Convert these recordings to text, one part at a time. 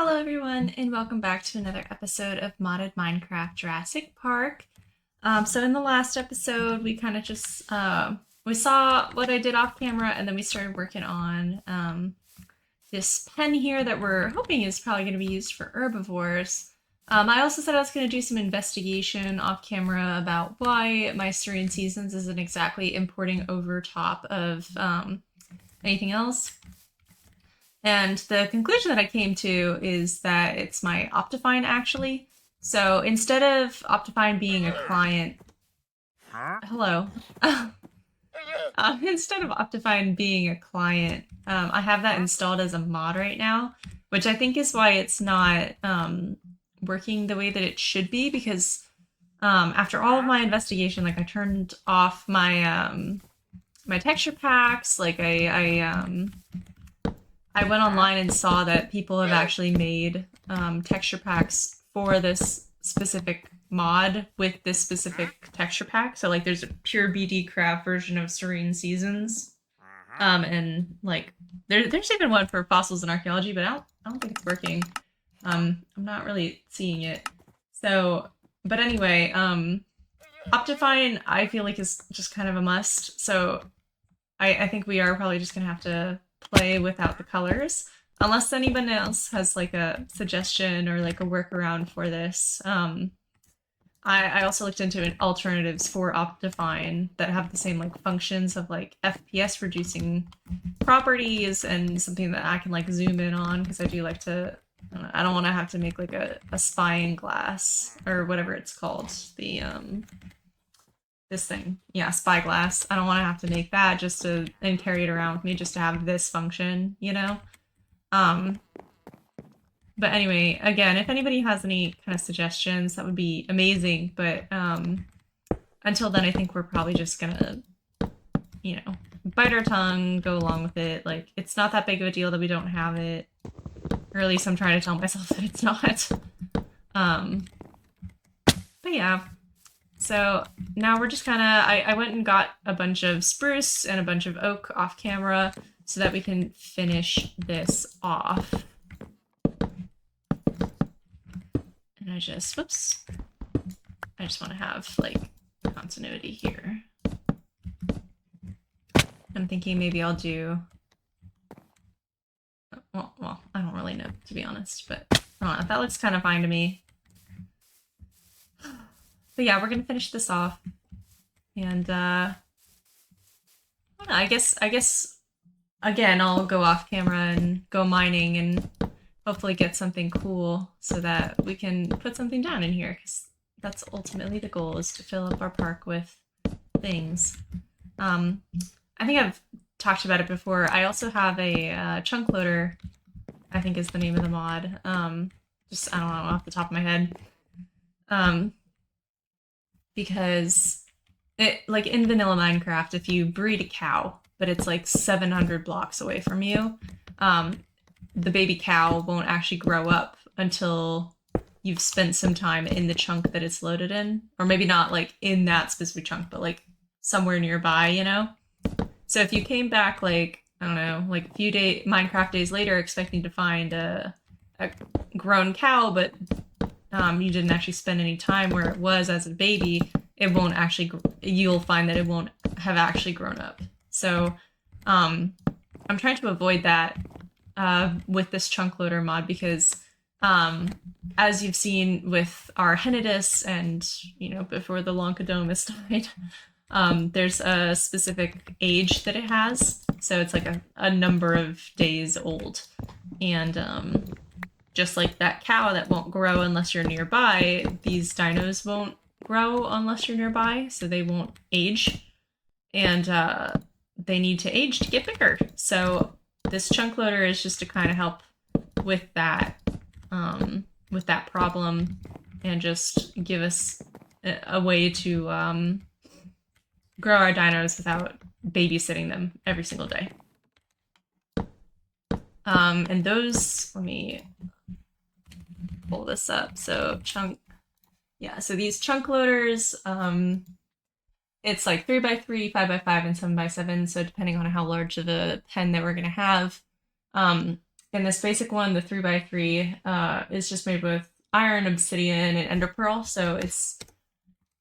Hello everyone and welcome back to another episode of Modded Minecraft Jurassic Park. So in the last episode we kind of just we saw what I did off camera and then we started working on this pen here that we're hoping is probably going to be used for herbivores. I also said I was going to do some investigation off camera about why my Serene Seasons isn't exactly importing over top of anything else. And the conclusion that I came to is that it's my Optifine actually. So instead of Optifine being a client, hello. Instead of Optifine being a client, I have that installed as a mod right now, which I think is why it's not working the way that it should be. Because after all of my investigation, like I turned off my my texture packs, like I went online and saw that people have actually made texture packs for this specific mod with this specific texture pack. So like there's a pure BD craft version of Serene Seasons. And like there's even one for fossils and archaeology, but I don't think it's working. I'm not really seeing it. So but anyway, Optifine I feel like is just kind of a must. So I think we are probably just gonna have to play without the colors. Unless anyone else has like a suggestion or like a workaround for this. I also looked into alternatives for Optifine that have the same like functions of like FPS reducing properties and something that I can like zoom in on because I do like to. I don't want to have to make like a spying glass or whatever it's called. The this thing. Yeah, spyglass. I don't want to have to make that just to and carry it around with me just to have this function, you know? Um but anyway, again, if anybody has any kind of suggestions, that would be amazing. But until then I think we're probably just gonna, you know, bite our tongue, go along with it. Like it's not that big of a deal that we don't have it. Or at least I'm trying to tell myself that it's not. Um but yeah. So now we're just kind of, I went and got a bunch of spruce and a bunch of oak off camera so that we can finish this off. And I just, whoops, I just want to have like continuity here. I'm thinking maybe I'll do, well, I don't really know to be honest, but I don't know, that looks kind of fine to me. But yeah, we're gonna finish this off, and I don't know, I guess again I'll go off camera and go mining and hopefully get something cool so that we can put something down in here because that's ultimately the goal, is to fill up our park with things. I think I've talked about it before. I also have a chunk loader, I think is the name of the mod. Just I don't know off the top of my head. Because it, like in vanilla Minecraft, if you breed a cow, but it's like 700 blocks away from you, the baby cow won't actually grow up until you've spent some time in the chunk that it's loaded in. Or maybe not like in that specific chunk, but like somewhere nearby, you know? So if you came back like, I don't know, like a few Minecraft days later expecting to find a grown cow, but you didn't actually spend any time where it was as a baby, it won't actually, you'll find that it won't have actually grown up. So I'm trying to avoid that with this chunk loader mod because as you've seen with our Henidus and, you know, before the Loncodomus died, there's a specific age that it has. So it's like a number of days old. And just like that cow that won't grow unless you're nearby, these dinos won't grow unless you're nearby, so they won't age. And they need to age to get bigger. So this chunk loader is just to kind of help with that problem and just give us a way to grow our dinos without babysitting them every single day. And those, let me pull this up. So so these chunk loaders, it's like 3x3, 5x5, and 7x7. So depending on how large of a pen that we're gonna have, And this basic one, the 3x3, is just made with iron, obsidian, and ender pearl. So it's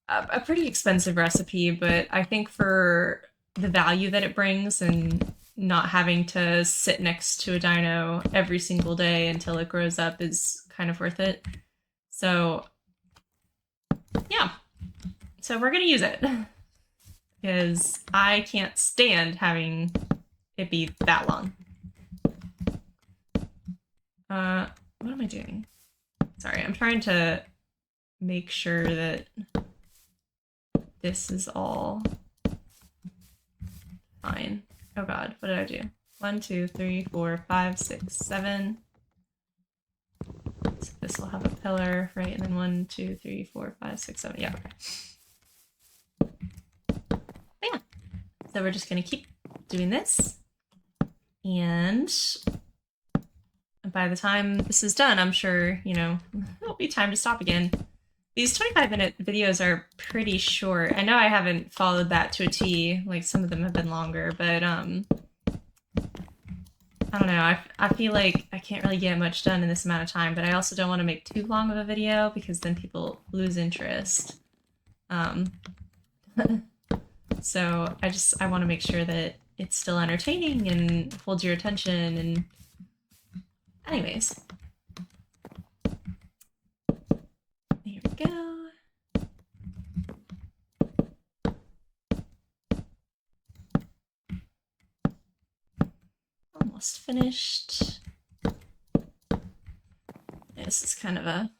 a pretty expensive recipe, but I think for the value that it brings and not having to sit next to a dino every single day until it grows up is kind of worth it. So yeah, so we're gonna use it because I can't stand having it be that long. What am I doing? Sorry, I'm trying to make sure that this is all fine. Oh god, what did I do? 1, 2, 3, 4, 5, 6, 7. So this will have a pillar, right? And then 1, 2, 3, 4, 5, 6, 7. Yeah, okay. Yeah. So we're just gonna keep doing this. And by the time this is done, I'm sure, you know, it'll be time to stop again. These 25-minute videos are pretty short. I know I haven't followed that to a T, like some of them have been longer, but I don't know, I feel like I can't really get much done in this amount of time, but I also don't want to make too long of a video because then people lose interest. So I want to make sure that it's still entertaining and holds your attention, and anyways. Here we go. Almost finished. This is kind of a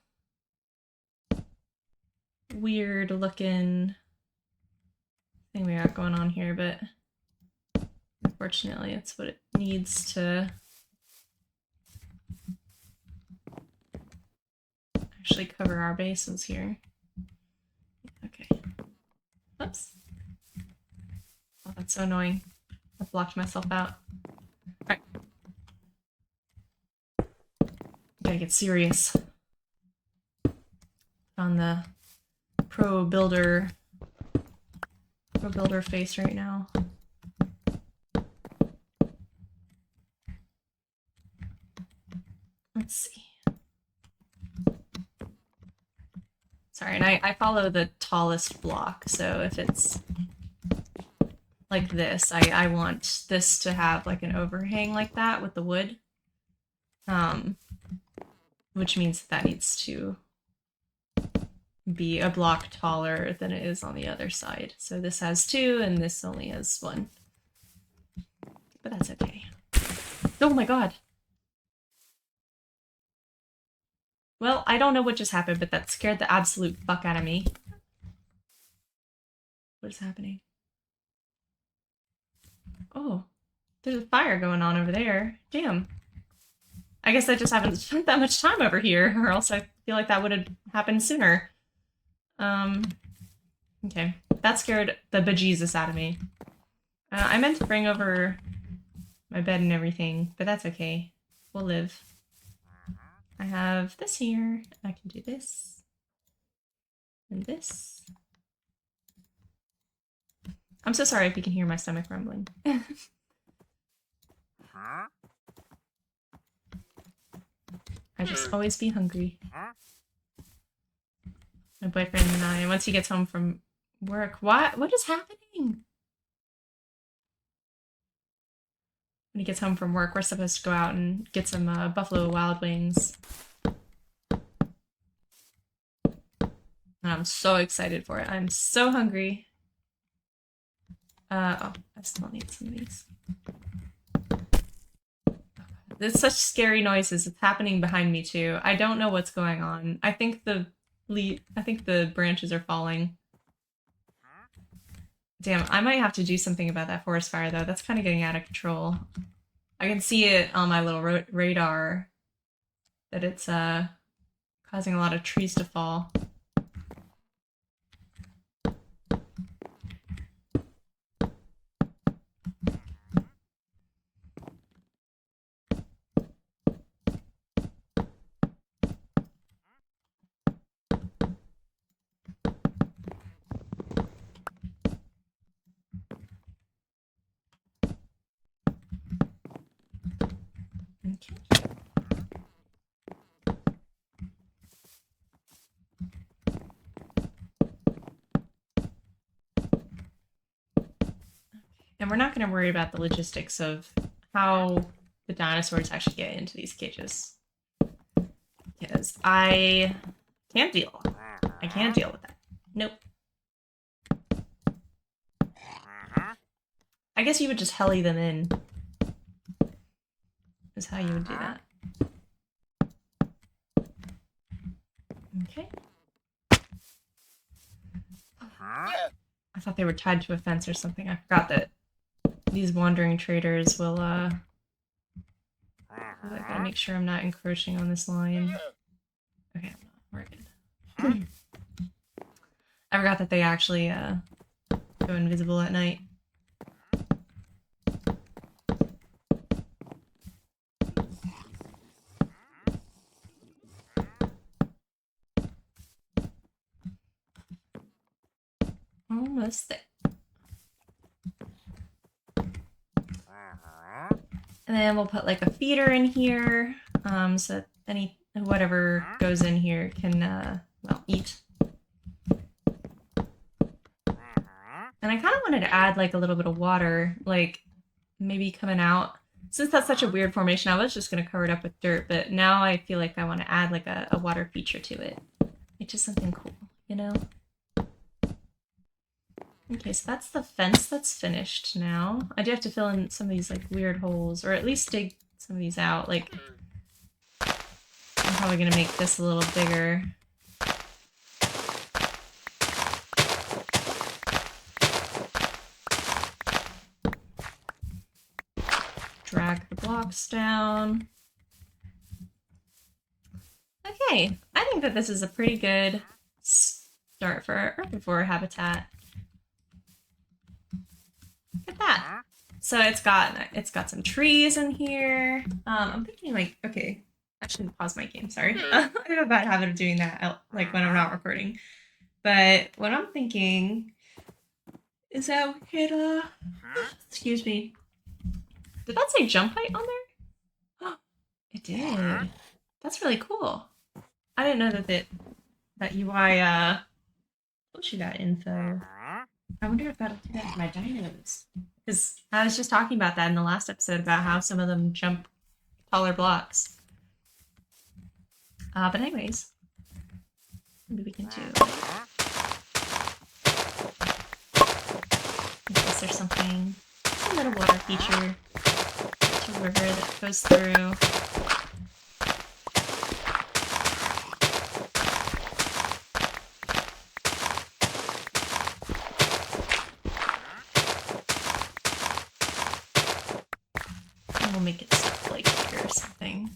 weird looking thing we got going on here, but unfortunately it's what it needs to actually cover our bases here. Okay. Oops. Oh, that's so annoying. I blocked myself out. Alright. Gotta get serious on the pro builder face right now. Let's see. Sorry, and I follow the tallest block, so if it's like this, I want this to have like an overhang like that with the wood. Which means that needs to be a block taller than it is on the other side. So this has 2 and this only has 1. But that's okay. Oh my god. Well, I don't know what just happened, but that scared the absolute fuck out of me. What is happening? Oh, there's a fire going on over there. Damn. I guess I just haven't spent that much time over here, or else I feel like that would have happened sooner. Okay. That scared the bejesus out of me. I meant to bring over my bed and everything, but that's okay. We'll live. I have this here. I can do this. And this. I'm so sorry if you can hear my stomach rumbling. I just always be hungry. My boyfriend and I, once he gets home from work, what is happening? When he gets home from work, we're supposed to go out and get some Buffalo Wild Wings. And I'm so excited for it. I'm so hungry. Oh, I still need some of these. There's such scary noises. It's happening behind me too. I don't know what's going on. I think the branches are falling. Damn, I might have to do something about that forest fire though. That's kind of getting out of control. I can see it on my little radar that it's causing a lot of trees to fall. Okay. And we're not going to worry about the logistics of how the dinosaurs actually get into these cages. Because I can't deal. I can't deal with that. Nope. I guess you would just heli them in. Is how you would do that. Okay. I thought they were tied to a fence or something. I forgot that these wandering traders will, I gotta make sure I'm not encroaching on this line. Okay, I'm not. We're good. I forgot that they actually, go invisible at night. Almost there. And then we'll put like a feeder in here, so that whatever goes in here can, well, eat. And I kind of wanted to add like a little bit of water, like maybe coming out. Since that's such a weird formation, I was just going to cover it up with dirt, but now I feel like I want to add like a water feature to it. It's just something cool, you know? Okay, so that's the fence that's finished now. I do have to fill in some of these like weird holes, or at least dig some of these out. Like, I'm probably gonna make this a little bigger. Drag the blocks down. Okay, I think that this is a pretty good start for our herbivore habitat. Look at that. So it's got some trees in here. I'm thinking like, okay, I shouldn't pause my game, sorry. I have a bad habit of doing that like when I'm not recording. But what I'm thinking is that we could excuse me. Did that say jump height on there? It did. That's really cool. I didn't know that UI told you that info. I wonder if that'll do that to my dinos. Because I was just talking about that in the last episode about how some of them jump taller blocks. But anyways, maybe we can do this or something. A little water feature. It's a river that goes through. We'll make it stuck like here or something.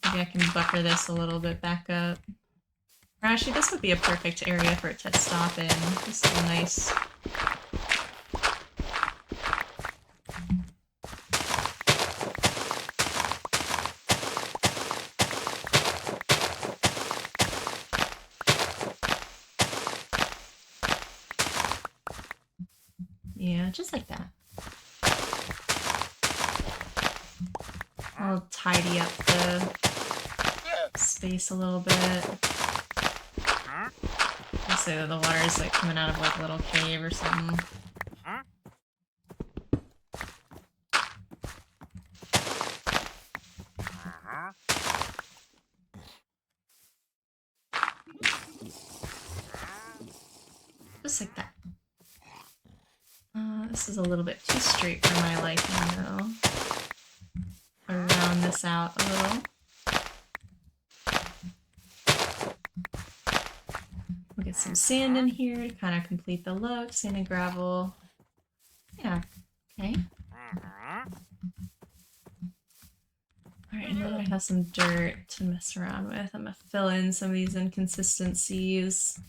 Maybe I can buffer this a little bit back up. Or actually, this would be a perfect area for it to stop in. This is nice. Yeah, just like that. I'll tidy up the space a little bit. So the water is like coming out of like a little cave or something. Just like that. This is a little bit too straight for my liking though. Round this out a little. We'll get some sand in here to kind of complete the look. Sand and gravel. Yeah, okay. Alright, now that I have some dirt to mess around with, I'm gonna fill in some of these inconsistencies.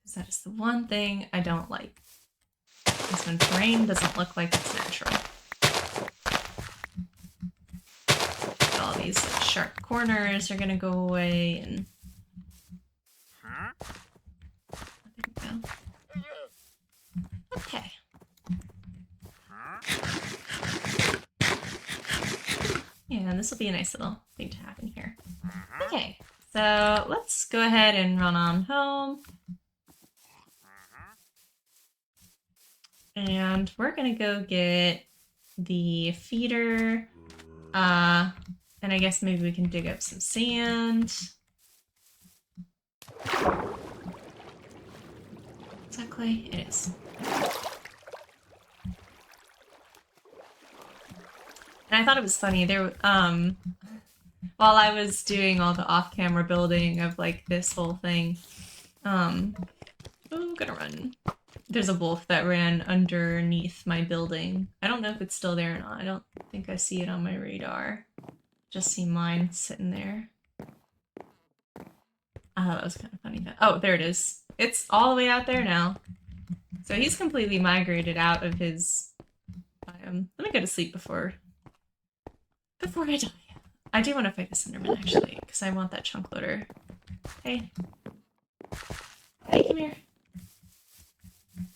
Because that is the one thing I don't like. Is when terrain doesn't look like it's natural. All these like sharp corners are gonna go away, and there we go. Okay. Yeah, and this will be a nice little thing to have in here. Okay, so let's go ahead and run on home. And we're gonna go get the feeder. And I guess maybe we can dig up some sand. Is that clay? It is. And I thought it was funny. There, while I was doing all the off-camera building of like this whole thing, oh, I'm gonna run. There's a wolf that ran underneath my building. I don't know if it's still there or not. I don't think I see it on my radar. Just see mine sitting there. I thought that was kind of funny. Oh, there it is. It's all the way out there now. So he's completely migrated out of his biome. Let me go to sleep before I die. I do want to fight the Enderman, actually, because I want that chunk loader. Hey. Hey, come here.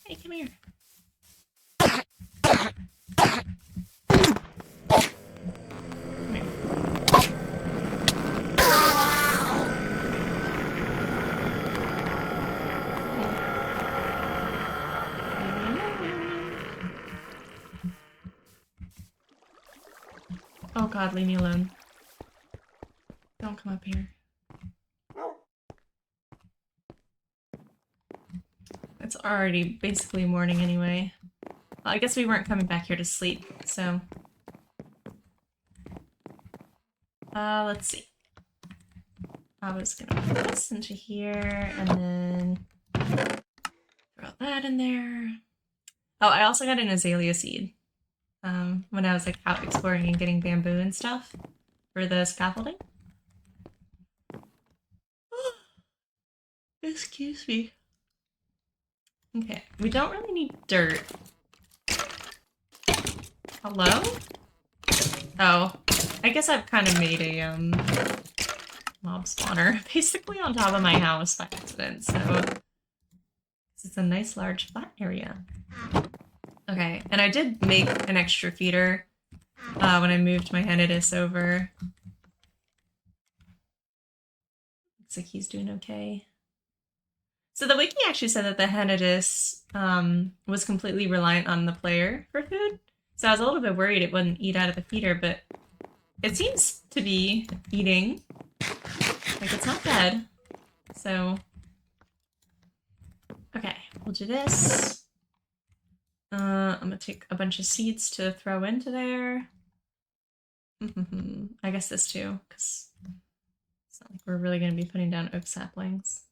Hey, come here. Come here. Oh god, leave me alone. Don't come up here. It's already basically morning anyway. Well, I guess we weren't coming back here to sleep, so... let's see. I was gonna put this into here, and then... throw that in there. Oh, I also got an azalea seed. When I was like out exploring and getting bamboo and stuff for the scaffolding. Excuse me. Okay, we don't really need dirt. Hello? Oh, I guess I've kind of made a mob spawner basically on top of my house by accident, so it's a nice large flat area. Okay, and I did make an extra feeder when I moved my Henidus over. Looks like he's doing okay. So the wiki actually said that the Henidus was completely reliant on the player for food. So I was a little bit worried it wouldn't eat out of the feeder, but it seems to be eating. Like, it's not dead. So, okay, we'll do this. I'm gonna take a bunch of seeds to throw into there. I guess this too, because it's not like we're really gonna be putting down oak saplings.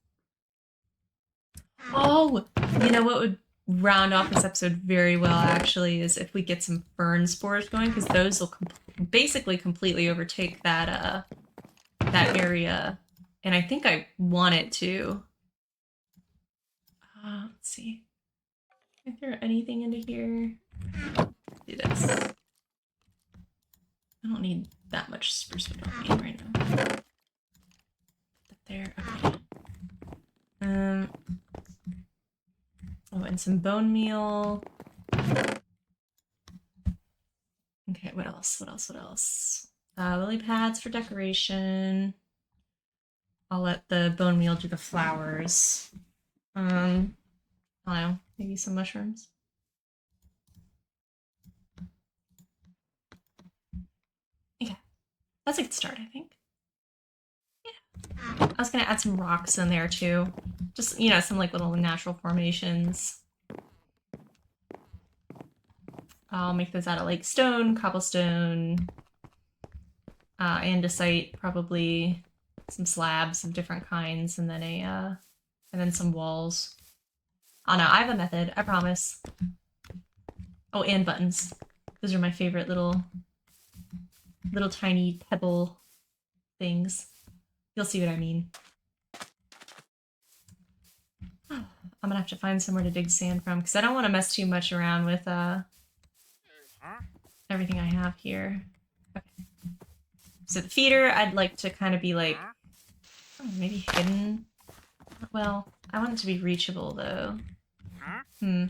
Oh, you know what would round off this episode very well, actually, is if we get some fern spores going, because those will basically completely overtake that that area, and I think I want it to. Let's see. Can I throw anything into here? Do this. I don't need that much spruce wood on me right now. Put that there. Okay. Oh, and some bone meal. Okay, what else? What else? What else? Lily pads for decoration. I'll let the bone meal do the flowers. I don't know, maybe some mushrooms. Okay, that's a good start, I think. Yeah. I was gonna add some rocks in there too. Just, you know, some like little natural formations. I'll make those out of like stone, cobblestone, andesite, probably some slabs of different kinds, and then and then some walls. Oh no, I have a method, I promise. Oh, and buttons. Those are my favorite little tiny pebble things. You'll see what I mean. I'm gonna have to find somewhere to dig sand from, because I don't want to mess too much around with everything I have here. Okay. So the feeder, I'd like to kind of be like, maybe hidden. Well, I want it to be reachable though. I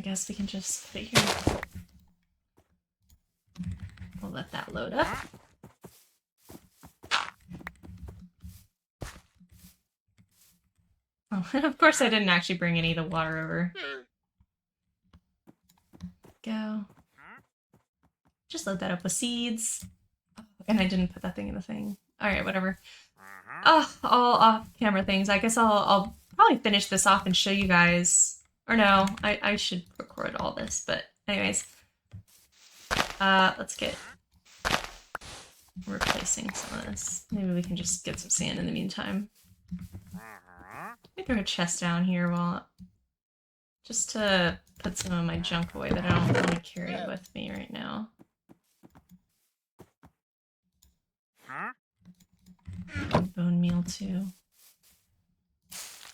guess we can just put it here. We'll let that load up. Oh, of course I didn't actually bring any of the water over. Go. Just load that up with seeds. And I didn't put that thing in the thing. Alright, whatever. Oh, all off-camera things. I guess I'll probably finish this off and show you guys. Or no, I should record all this, but anyways. Let's get replacing some of this. Maybe we can just get some sand in the meantime. Let me throw a chest down here while just to put some of my junk away that I don't want to carry with me right now. Bone meal too.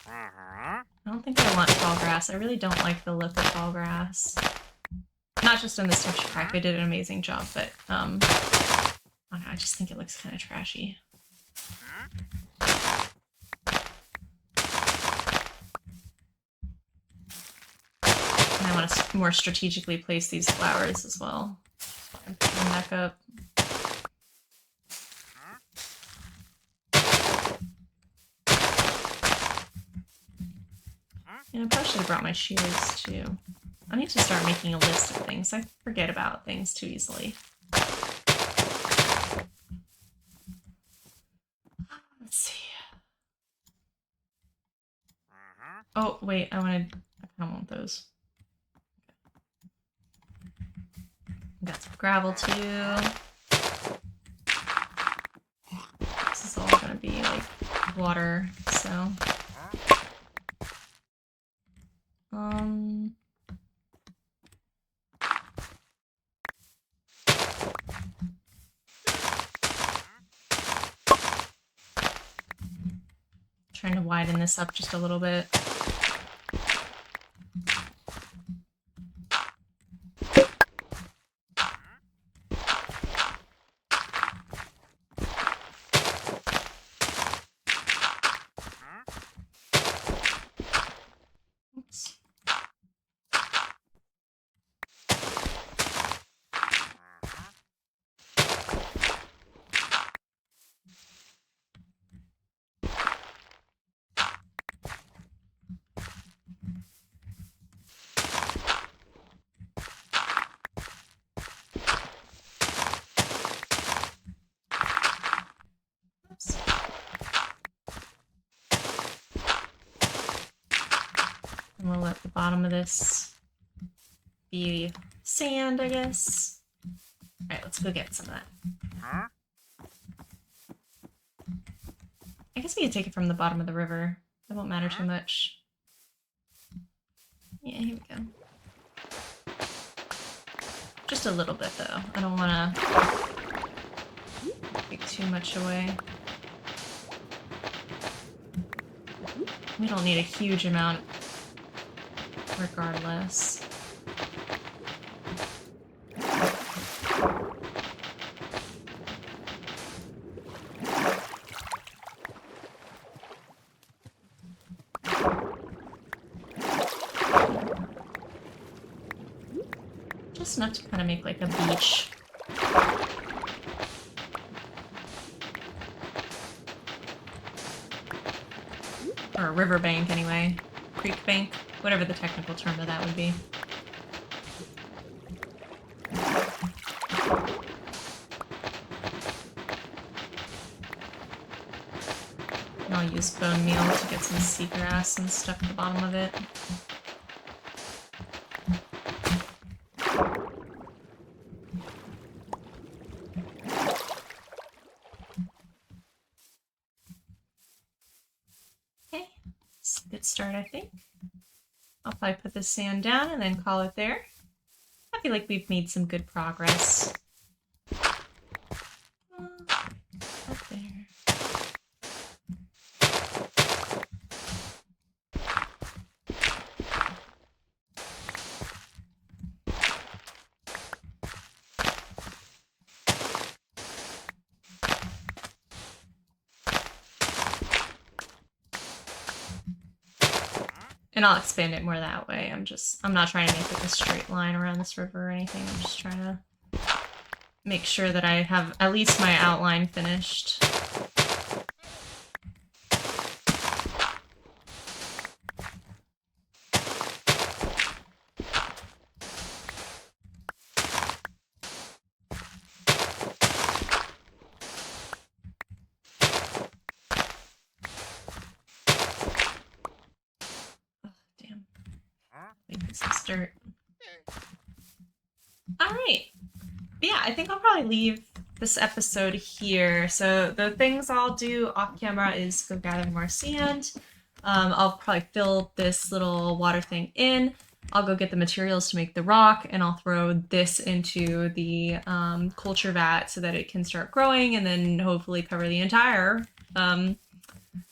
I don't think I want tall grass. I really don't like the look of tall grass. Not just in this texture pack, they did an amazing job, but I don't know, I just think it looks kind of trashy. And I want to more strategically place these flowers as well. I'm putting them back up. And I probably should have brought my shears too. I need to start making a list of things. I forget about things too easily. Let's see. Oh, wait, I kind of want those. Got some gravel too. This is all gonna be like water, so. Trying to widen this up just a little bit. Oops. And we'll let the bottom of this be sand, I guess. Alright, let's go get some of that. I guess we could take it from the bottom of the river. That won't matter too much. Yeah, here we go. Just a little bit, though. I don't want to take too much away. We don't need a huge amount regardless. Just enough to kind of make like a beach. Or a river bank anyway. Creek bank. Whatever the technical term of that would be. And I'll use bone meal to get some seagrass and stuff at the bottom of it. Okay, it's a good start, I think. I'll probably put the sand down and then call it there. I feel like we've made some good progress. Up there. And I'll expand it more that way. I'm not trying to make like a straight line around this river or anything. I'm just trying to make sure that I have at least my outline finished. Making some dirt. All right. But yeah, I think I'll probably leave this episode here. So the things I'll do off camera is go gather more sand. I'll probably fill this little water thing in. I'll go get the materials to make the rock, and I'll throw this into the culture vat so that it can start growing, and then hopefully cover the entire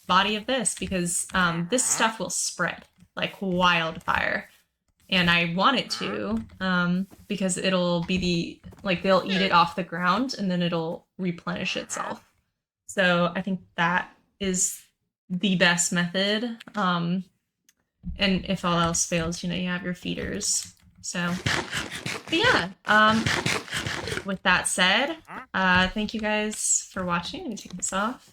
body of this, because this stuff will spread like wildfire. And I want it to, because it'll be they'll eat it off the ground and then it'll replenish itself. So I think that is the best method. And if all else fails, you have your feeders. So, but yeah, with that said, thank you guys for watching. I'm gonna take this off.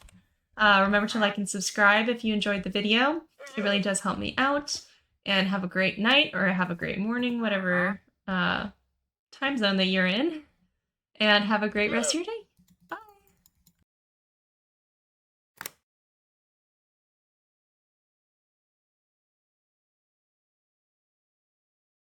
Remember to like and subscribe if you enjoyed the video. It really does help me out. And have a great night or have a great morning, whatever time zone that you're in. And have a great rest of your day.